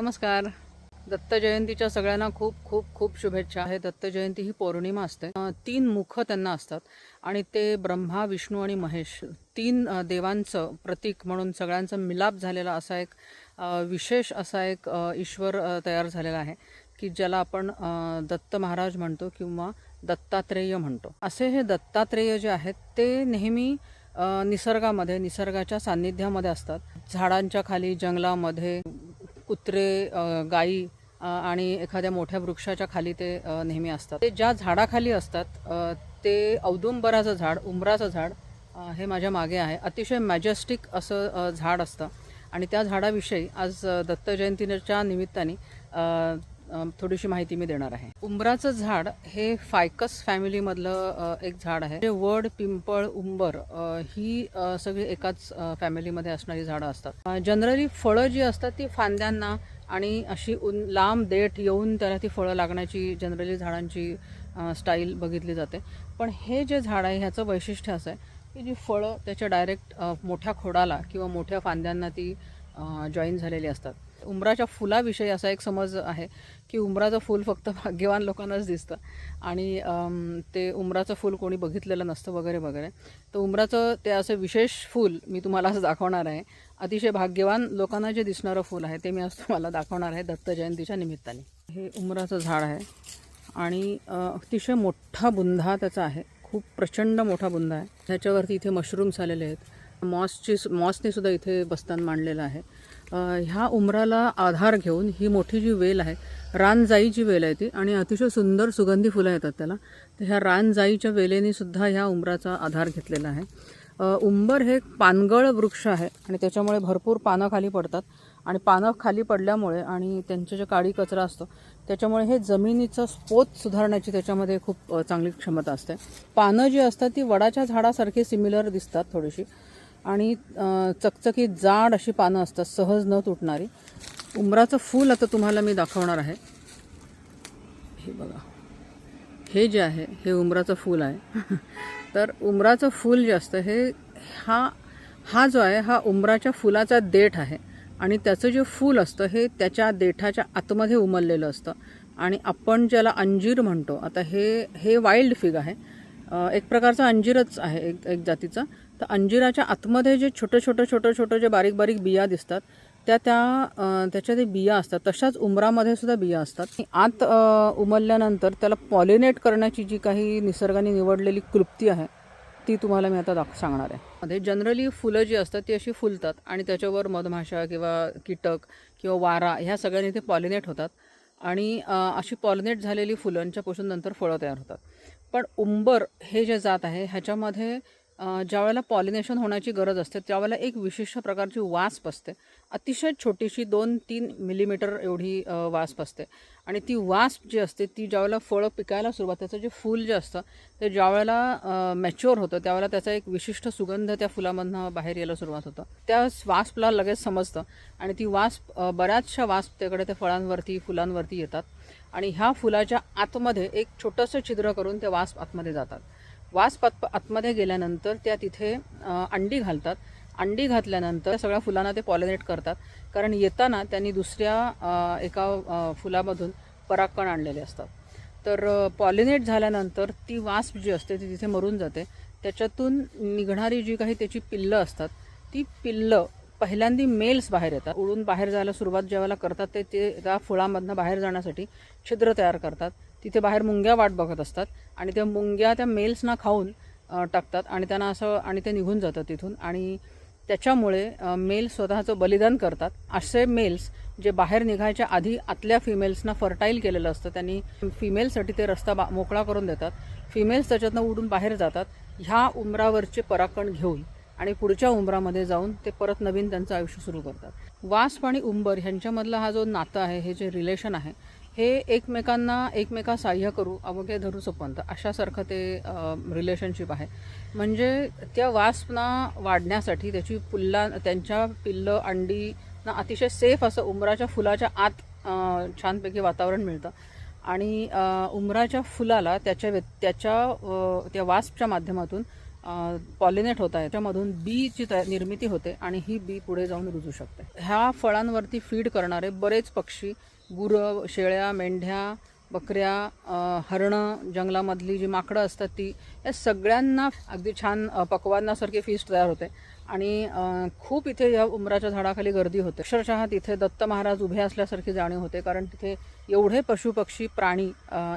नमस्कार. दत्त जयंतीच्या सगळ्यांना खूप खूप खूप शुभेच्छा. आहे दत्त जयंती ही पौर्णिमा असते. 3 मुख त्यांना असतात आणि ते ब्रह्मा, विष्णू आणि महेश 3 देवांचं प्रतीक म्हणून सगळ्यांचा मिलाप झालेला असा एक विशेष असा एक ईश्वर तयार झालेला आहे की ज्याला आपण दत्त महाराज म्हणतो किंवा दत्तात्रेय म्हणतो. असे हे दत्तात्रेय जे आहेत ते नेहमी निसर्गामध्ये निसर्गाच्या सान्निध्यामध्ये असतात. झाडांच्या खाली, जंगलामध्ये, कुत्रे, गायी आणि एखाद्या मोठ्या वृक्षाच्या खाली ते नेहमी असतात. ते ज्या झाडाखाली असतात ते औदुंबराचं झाड, उंबराचं झाड हे माझ्या मागे आहे. अतिशय मॅजेस्टिक असं झाड असतं आणि त्या झाडाविषयी आज दत्त जयंतीच्या निमित्ताने थोडीशी माहिती मी देणार आहे. उंबराचं झाड हे फायकस फॅमिलीमधलं एक झाड आहे. वड, पिंपळ, उंबर ही सगळी एकाच फॅमिलीमध्ये असणारी झाडं असतात. जनरली फळं जी असतात ती फांद्यांना आणि अशी लांब देठ येऊन त्याला ती फळं लागण्याची जनरली झाडांची स्टाईल बघितली जाते. पण हे जे झाड आहे ह्याचं वैशिष्ट्य असं आहे की जी फळं त्याच्या डायरेक्ट मोठ्या खोडाला किंवा मोठ्या फांद्यांना ती जॉईन झालेली असतात. उंबराच्या फुलाविषयी असा एक समज आहे की उंबराचं फूल फक्त भाग्यवान लोकांनाच दिसतं आणि ते उंबराचं फूल कोणी बघितलेलं नसतं वगैरे वगैरे. तर उंबराचं ते असं विशेष फूल मी तुम्हाला असं दाखवणार आहे. अतिशय भाग्यवान लोकांना जे दिसणारं फूल आहे ते मी आज तुम्हाला दाखवणार आहे दत्त जयंतीच्या निमित्ताने. हे उंबराचं झाड आहे आणि अतिशय मोठा बुंधा त्याचा आहे. खूप प्रचंड मोठा बुंधा आहे. त्याच्यावरती इथे मशरूम्स आलेले आहेत. मॉसने सुद्धा इथे बस्तान मांडलेलं आहे. ह्या उंबराला आधार घेऊन ही मोठी जी वेल आहे, रानजाईची वेल आहे ती आणि अतिशय सुंदर सुगंधी फुलं येतात त्याला. तर ह्या रानजाईच्या वेलेने सुद्धा ह्या उंबराचा आधार घेतलेला आहे. उंबर हे पानगळ वृक्ष आहे आणि त्याच्यामुळे भरपूर पानं खाली पडतात आणि पानं खाली पडल्यामुळे आणि त्यांचं जे काडी कचरा असतो त्याच्यामुळे हे जमिनीचं पोत सुधारण्याची त्याच्यामध्ये खूप चांगली क्षमता असते. पानं जी असतात ती वडाच्या झाडासारखी सिमिलर दिसतात थोडीशी आणि चकचकीत जाड अशी पानं असतात, सहज न तुटणारी. उंबराचं फूल आता तुम्हाला मी दाखवणार आहे. हे बघा, हे जे आहे हे उंबराचं फूल आहे. तर उंबराचं फूल जे असतं हे हा जो आहे हा उंबराच्या फुलाचा देठ आहे आणि त्याचं जे फूल असतं हे त्याच्या देठाच्या आतमध्ये उमललेलं असतं आणि आपण ज्याला अंजीर म्हणतो. आता हे वाईल्ड फिग आहे, एक प्रकारचा अंजीरच आहे एक जातीचा. तर अंजिराच्या आतमध्ये जे छोटं जे बारीक बारीक बिया दिसतात त्याच्या ते बिया असतात. तशाच उंबरामध्ये सुद्धा बिया असतात. आत उमलल्यानंतर त्याला पॉलिनेट करण्याची जी काही निसर्गाने निवडलेली क्लृप्ती आहे ती तुम्हाला मी आता सांगणार आहे. जनरली फुलं जी असतात ती अशी फुलतात आणि त्याच्यावर मधमाशा किंवा कीटक किंवा वारा ह्या सगळ्यांनी ते पॉलिनेट होतात आणि अशी पॉलिनेट झालेली फुलांच्या पासून नंतर फळं तयार होतात. पण उंबर हे जे जात आहे ह्याच्यामध्ये ज्यावेळेला पॉलिनेशन होण्याची गरज असते त्यावेळेला एक विशिष्ट प्रकारची वास्प असते. अतिशय छोटीशी 2-3 मिलीमीटर एवढी वास्प असते आणि ती वास्प जी असते ती ज्यावेळेला फळं पिकायला सुरुवात, त्याचं जे फूल जे असतं ते ज्यावेळेला मॅच्युअर होतं त्यावेळेला त्याचा एक विशिष्ट सुगंध त्या फुलामधनं बाहेर यायला सुरुवात होतं. त्या वास्पला लगेच समजतं आणि ती वास्प बऱ्याचशा वास्प त्याकडे त्या फळांवरती फुलांवरती येतात आणि ह्या फुलाच्या आतमध्ये एक छोटंसं छिद्र करून त्या वास्प आतमध्ये जातात. वास्प आतमध्ये गेल्यानंतर त्या तिथे अंडी घालतात. अंडी घातल्यानंतर सगळ्या फुलांना ते पॉलिनेट करतात कारण येताना त्यांनी दुसऱ्या एका फुलामधून परागकण आणलेले असतात. तर पॉलिनेट झाल्यानंतर ती वास्प जी असते ती तिथे मरून जाते. त्याच्यातून निघणारी जी काही त्याची पिल्लं असतात ती पिल्लं पहिल्यांदा मेल्स बाहेर येतात. उडून बाहेर जायला सुरुवात ज्यावेळेला करतात ते त्या फुलामधनं बाहेर जाण्यासाठी छिद्र तयार करतात. तिथे बाहेर मुंग्या वाट बघत असतात आणि त्या मुंग्या त्या मेल्सना खाऊन टाकतात आणि त्यांना असं आणि ते निघून जातात तिथून आणि त्याच्यामुळे मेल्स स्वतःचं बलिदान करतात. असे मेल्स जे बाहेर निघायच्या आधी आतल्या फिमेल्सना फर्टाईल केलेलं असतं त्यांनी फिमेलसाठी ते रस्ता मोकळा करून देतात. फिमेल्स त्याच्यातनं उडून बाहेर जातात ह्या उंबरावरचे परागकण घेऊन आणि पुढच्या उंबरामध्ये जाऊन ते परत नवीन त्यांचं आयुष्य सुरू करतात. वास्प आणि उंबर ह्यांच्यामधला हा जो नातं आहे, हे जे रिलेशन आहे हे एकमेका सहाय्य करू अवघे धरू सोपंत अशासारखं ते रिलेशनशिप आहे. म्हणजे त्या वास्पना वाढण्यासाठी त्यांच्या पिल्लं अंडीना अतिशय सेफ असं उंबराच्या फुलाच्या आत छानपैकी वातावरण मिळतं आणि उंबराच्या फुलाला त्या वास्पच्या माध्यमातून पॉलिनेट होत आहे त्यामधून बीची निर्मिती होते आणि ही बी पुढे जाऊन रुजू शकते. ह्या फळांवरती फीड करणारे बरेच पक्षी, गुरं, शेळ्या, मेंढ्या, बकऱ्या, हरणं, जंगलामधली जी माकडं असतात ती, या सगळ्यांना अगदी छान पक्वान्नासारखी फीस्ट तयार होते. आणि खूप इथे या उंबराच्या झाडाखाली गर्दी होते. अक्षरशः तिथे दत्त महाराज उभे असल्यासारखी जाणीव होते, कारण तिथे एवढे पशुपक्षी प्राणी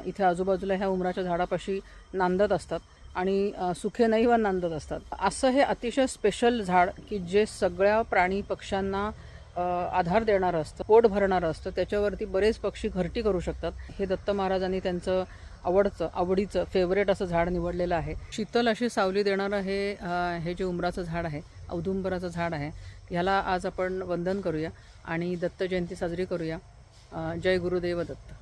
इथे आजूबाजूला ह्या उंबराच्या झाडापाशी नांदत असतात आणि सुखे नैव नांदत असतात. असं हे अतिशय स्पेशल झाड की जे सगळ्या प्राणी पक्ष्यांना आधार देणारं असतं, पोट भरणारं असतं. त्याच्यावरती बरेच पक्षी घरटी करू शकतात. हे दत्त महाराजांनी त्यांचं आवडीचं फेवरेट असं झाड निवडलेलं आहे. शीतल अशी सावली देणारं हे जे उंबराचं झाड आहे, औदुंबराचं झाड आहे, ह्याला आज आपण वंदन करूया आणि दत्त जयंती साजरी करूया. जय गुरुदेव दत्त.